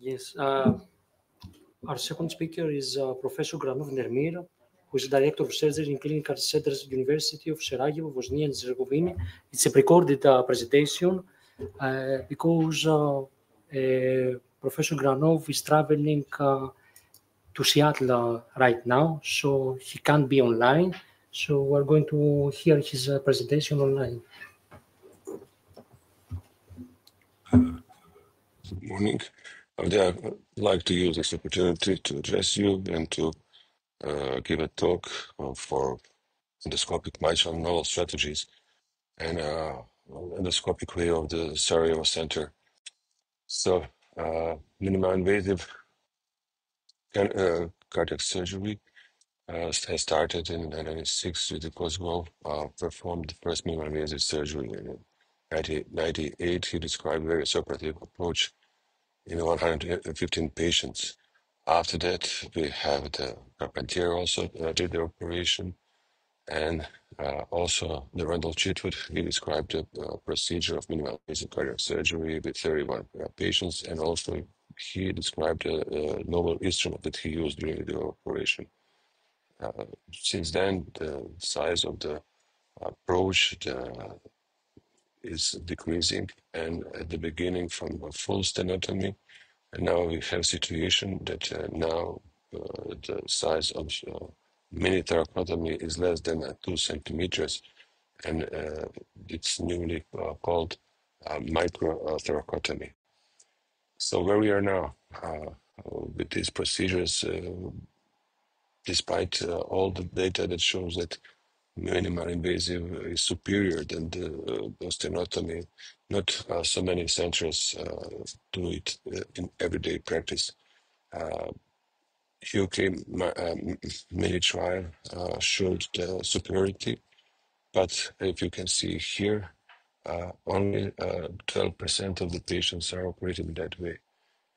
Yes. Our second speaker is Professor Granov Nermir, who is Director of Surgery in Clinical Centers, University of Sarajevo, Bosnia and Herzegovina. It's a recorded presentation because Professor Granov is traveling to Seattle right now, so he can't be online. So we're going to hear his presentation online. Good morning. I'd like to use this opportunity to address you and to give a talk for endoscopic mitral novel strategies and endoscopic way of the Sarajevo Center. So, minimal invasive cardiac surgery has started in 1996 with the Kosovo performed the first minimal invasive surgery in 1998. He described various operative approach in 115 patients. After that, we have the Carpentier also did the operation, and also the Randall Chitwood, he described the procedure of minimal invasive cardiac surgery with 31 patients, and also he described the novel instrument that he used during the operation. Since then, the size of the approach is decreasing, and at the beginning from a full stenotomy, and now we have a situation that now the size of mini thoracotomy is less than 2 centimeters, and it's newly called micro thoracotomy. So where we are now with these procedures, despite all the data that shows that minimal invasive is superior than the stenotomy, not so many centers do it in everyday practice. UK mini trial showed the superiority, but if you can see here, only 12% of the patients are operated that way.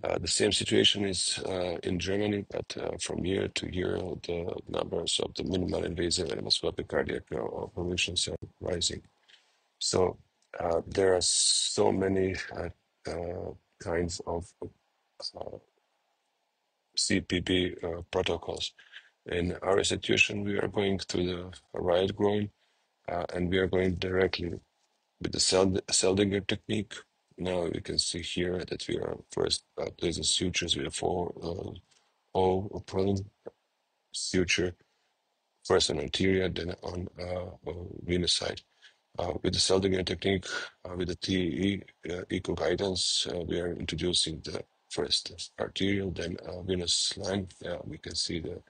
The same situation is in Germany, but from year to year, the numbers of the minimal invasive endoscopic cardiac operations are rising. So there are so many kinds of CPB protocols. In our institution, we are going through the right groin, and we are going directly with the Seldinger technique. Now we can see here that we are first placing sutures with a 4 prone suture, first on anterior, then on venous side. With the Seldinger technique, with the TEE eco guidance, we are introducing the first arterial, then venous line. We can see the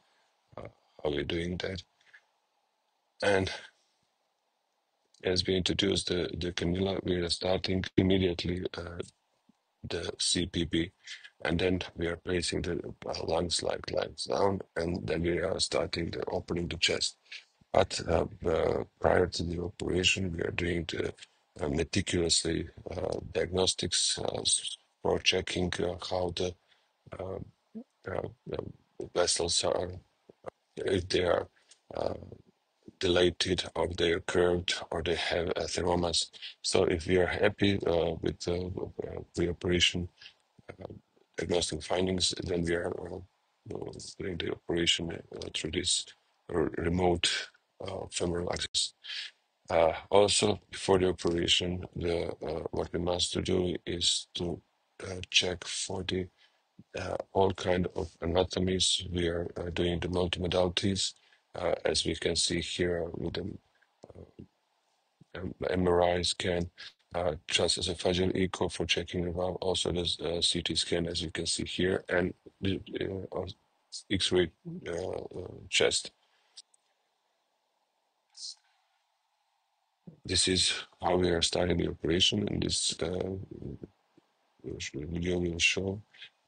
how we're doing that. And as we introduce the cannula, we are starting immediately the CPB, and then we are placing the lungs like lights down, and then we are starting the opening the chest. But prior to the operation, we are doing the meticulously diagnostics for checking how the vessels are, if they are dilated, or they are curved, or they have atheromas. So if we are happy with the pre-operation diagnostic findings, then we are doing the operation through this remote femoral access. Also, before the operation, what we must do is to check for the all kind of anatomies. We are doing the multimodalities, as we can see here with the MRI scan, transesophageal echo for checking the valve, also the CT scan, as you can see here, and the X-ray chest. This is how we are starting the operation, and this video will show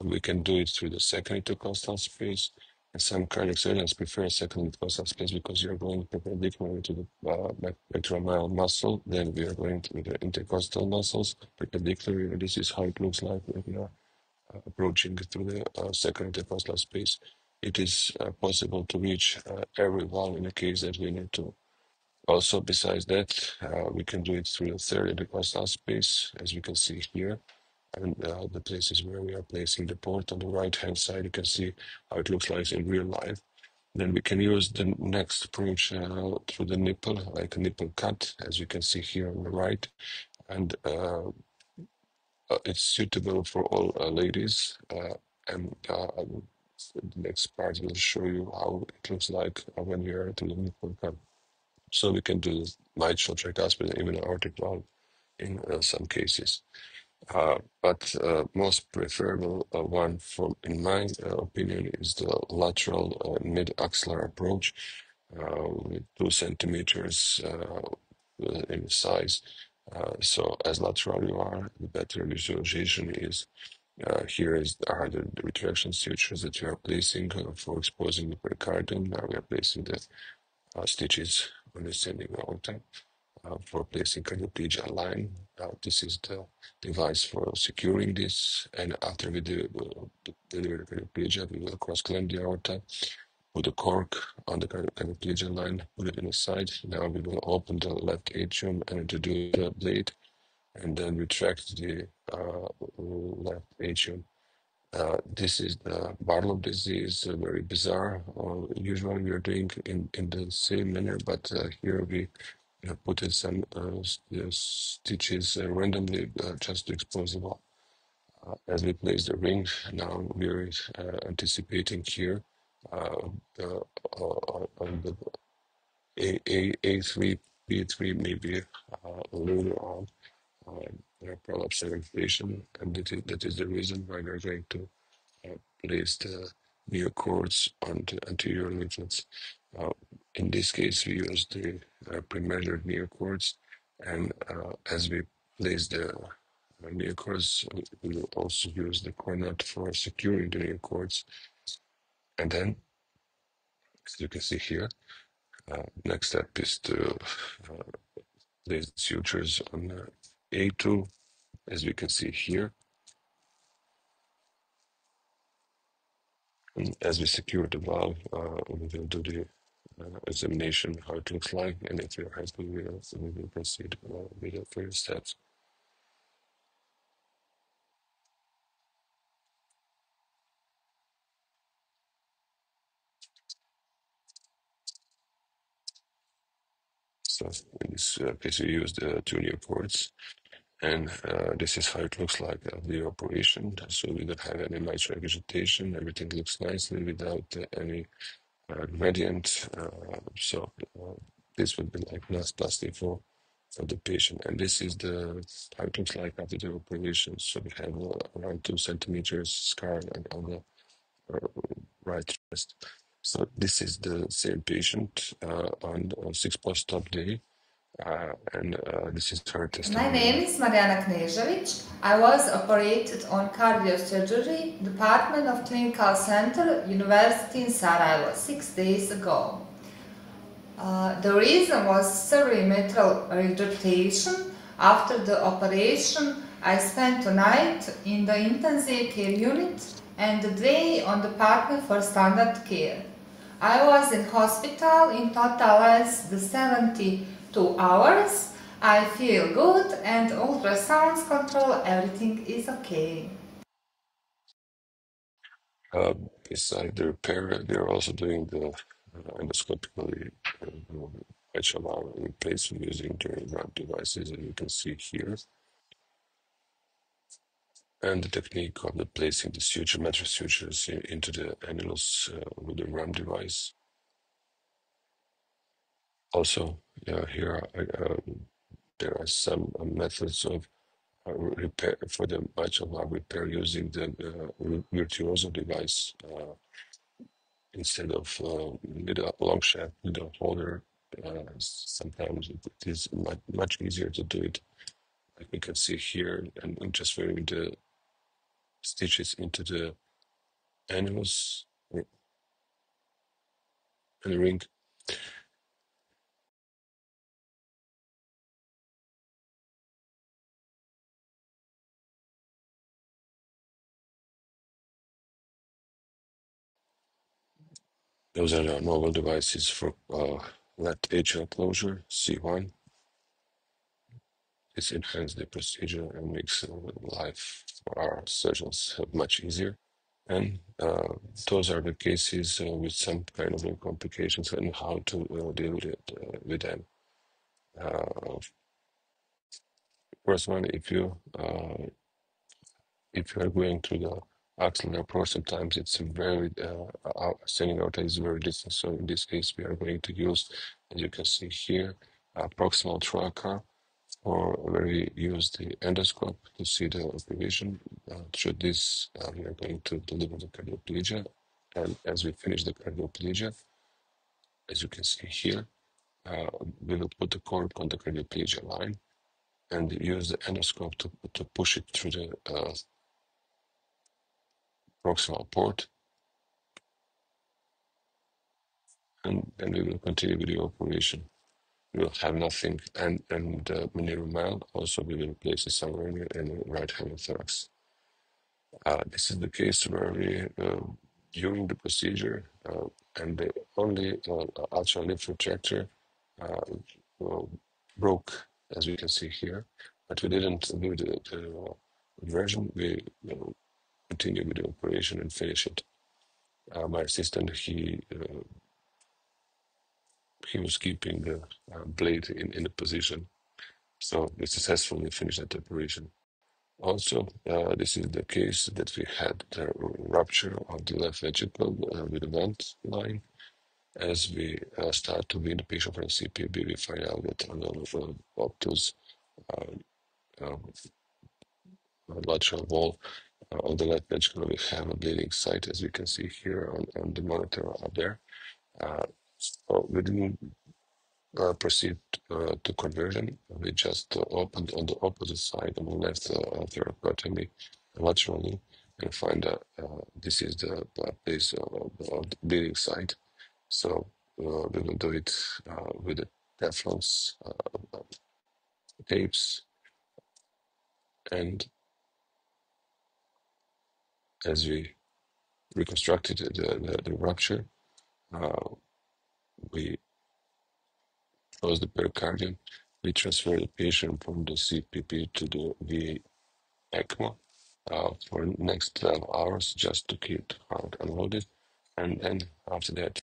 we can do it through the second intercostal space. And some cardiac surgeons prefer second intercostal space because you're going perpendicular to the pectoral muscle. Then we are going to the intercostal muscles perpendicular. This is how it looks like when we are approaching through the second intercostal space. It is possible to reach every valve in the case that we need to. Also, besides that, we can do it through the third intercostal space, as you can see here. and the places where we are placing the port. On the right hand side, you can see how it looks like in real life. Then we can use the next approach through the nipple, like a nipple cut, as you can see here on the right. And it's suitable for all ladies. And the next part will show you how it looks like when we are to the nipple cut. So we can do mitral tricuspid and even aortic valve in some cases. But most preferable one, in my opinion, is the lateral mid-axillary approach with 2 centimeters in size. So as lateral you are, the better visualization is. Here are the retraction sutures that we are placing for exposing the pericardium. Now we are placing the stitches on the ascending aorta for placing cardioplegia line. This is the device for securing this, and after we deliver the cardioplegia, we will cross-clamp the aorta, put a cork on the cardioplegia line, put it in the side. Now we will open the left atrium and introduce the blade, and then retract the left atrium. This is the Barlow disease, very bizarre. Usually we are doing in the same manner, but here we put in some stitches randomly just to expose the wall. As we place the ring, now we're anticipating here on the A3, B3, maybe later on, prolapse and inflation, and that is the reason why we're going to place the neocords on the anterior lymph nodes. In this case, we use the pre-measured neocords, and as we place the neocords, we will also use the core nut for securing the neocords. And then, as you can see here, next step is to place the sutures on A2, as we can see here. And as we secure the valve, we will do the examination, how it looks like, and if you're happy, we will proceed with the further steps. So in this case, we use the 2 neocords, and this is how it looks like after the operation. So we don't have any mitral vegetation. Everything looks nicely without any gradient. So this would be like nice plastic for the patient. And this is how it looks like after the operation. So we have around 2 centimeters scar on the right chest. So this is the same patient on 6 post-op day. And this is her testimony. My name is Mariana Knežević. I was operated on cardiosurgery, Department of Clinical Center, University in Sarajevo, 6 days ago. The reason was severe mitral regurgitation. After the operation, I spent a night in the intensive care unit and a day on the department for standard care. I was in hospital in total less than 72 hours. I feel good and ultrasounds control, everything is okay. Beside the repair, they're also doing the endoscopically HLR replacement using the ramp devices, as you can see here. And the technique of the placing the suture, metric sutures into the annulus with the RAM device. Also, here there are some methods of repair for the mitral valve repair using the virtuoso device instead of with a long shaft with a holder. Sometimes it is much easier to do it, like we can see here, and just wearing the stitches into the annulus and the ring. Those are the mobile devices for left atrial closure, C1. this enhances the procedure and makes life for our surgeons much easier. And those are the cases with some kind of complications and how to deal with it with them. First one, if you are going through the axillary approach, sometimes it's very sending out is very distant. So in this case, we are going to use, as you can see here, proximal trocar, or where we use the endoscope to see the operation. Through this, we are going to deliver the cardioplegia. And as we finish the cardioplegia, as you can see here, we will put the cord on the cardioplegia line and use the endoscope to push it through the proximal port. And then we will continue with the operation. We will have nothing. And Nermir also we will place the somewhere in the right hemothorax. This is the case where we, during the procedure, and the only ultra lift retractor broke, as we can see here, but we didn't do the version. We continue with the operation and finish it. My assistant, he was keeping the blade in the position, so we successfully finished that operation. Also, this is the case that we had the rupture of the left ventricle with the vent line. As we start to wean the patient from CPB, we find out that on the obtuse lateral wall of the left ventricle, we have a bleeding site, as you can see here on the monitor up there. So we didn't proceed to conversion. We just opened on the opposite side on the left thoracotomy laterally and find that this is the place of the bleeding site. So we will do it with the Teflons, tapes, and as we reconstructed the rupture, we close the pericardium. We transfer the patient from the CPP to the VA ECMO for the next 12 hours just to keep the heart unloaded. And then after that,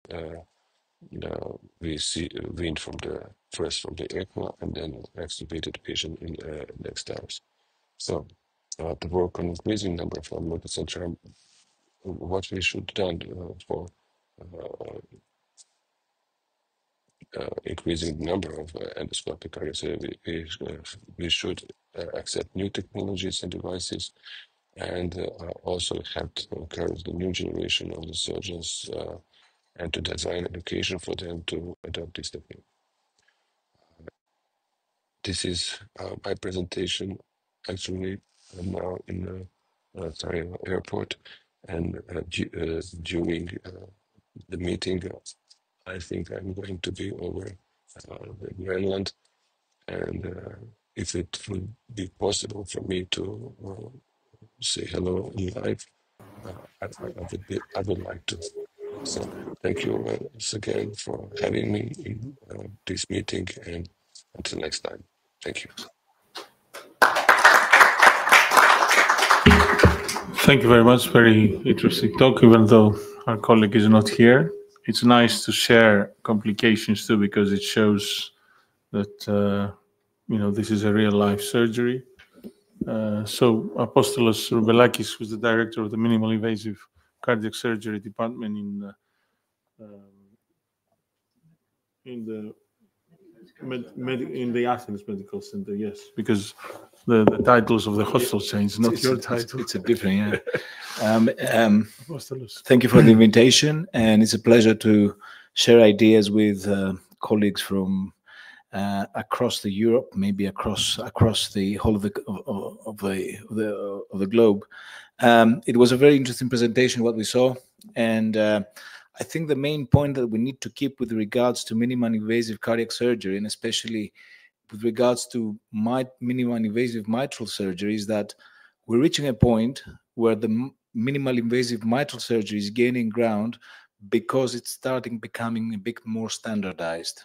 we weaned from the ECMO and then extubated the patient in the next hours. So to work on increasing number of multicenter, what we should done for increasing the number of endoscopic cardiac, we should accept new technologies and devices, and also have to encourage the new generation of the surgeons and to design education for them to adopt this technique. This is my presentation. Actually, I'm now in the Sarajevo airport, and during the meeting, I think I'm going to be over Greenland, and if it would be possible for me to say hello in live, I would like to. So thank you once again for having me in this meeting, and until next time, thank you. Thank you very much. Very interesting talk, even though our colleague is not here. It's nice to share complications too, because it shows that this is a real life surgery. So Apostolos Rouvelakis, who's the director of the minimal invasive cardiac surgery department in the Athens Medical Center, yes, because the titles of the hostel change, not your title. It's a different, yeah. Thank you for the invitation, and it's a pleasure to share ideas with colleagues from across the Europe, maybe across the whole of the globe. It was a very interesting presentation, what we saw, and I think the main point that we need to keep with regards to minimally invasive cardiac surgery, and especially with regards to minimally invasive mitral surgery, is that we're reaching a point where the minimal invasive mitral surgery is gaining ground because it's becoming a bit more standardized.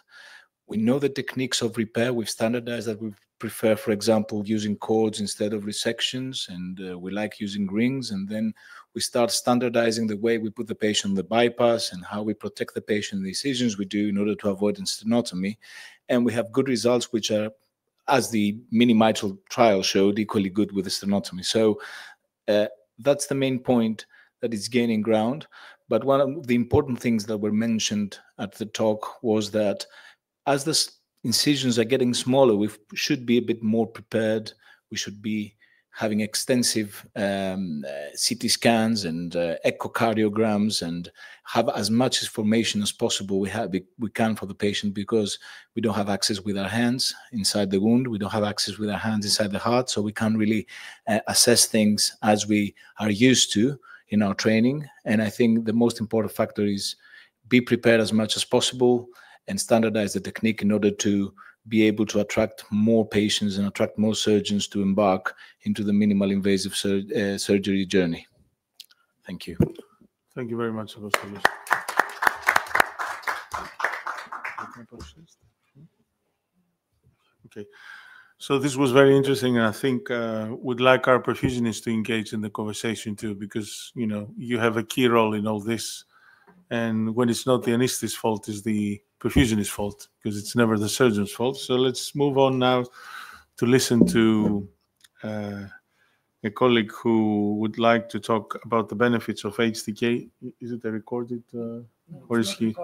We know the techniques of repair. We've standardized that. We've prefer, for example, using cords instead of resections, and we like using rings. And then we start standardizing the way we put the patient on the bypass and how we protect the patient in the incisions we do in order to avoid sternotomy. And we have good results, which are, as the mini mitral trial showed, equally good with the sternotomy. So that's the main point, that is gaining ground. But one of the important things that were mentioned at the talk was that as the incisions are getting smaller, we should be a bit more prepared. We should be having extensive CT scans and echocardiograms, and have as much information as possible we can for the patient, because we don't have access with our hands inside the wound. We don't have access with our hands inside the heart, so we can't really assess things as we are used to in our training. And I think the most important factor is be prepared as much as possible and standardize the technique in order to be able to attract more patients and attract more surgeons to embark into the minimal invasive surgery journey. Thank you. Thank you very much, Apostolos. Okay, so this was very interesting, and I think would like our perfusionists to engage in the conversation too, because you have a key role in all this, and when it's not the anesthetist's fault, it's the perfusionist's fault, because it's never the surgeon's fault. So let's move on now to listen to a colleague who would like to talk about the benefits of HTK. Is it a recorded, or is he?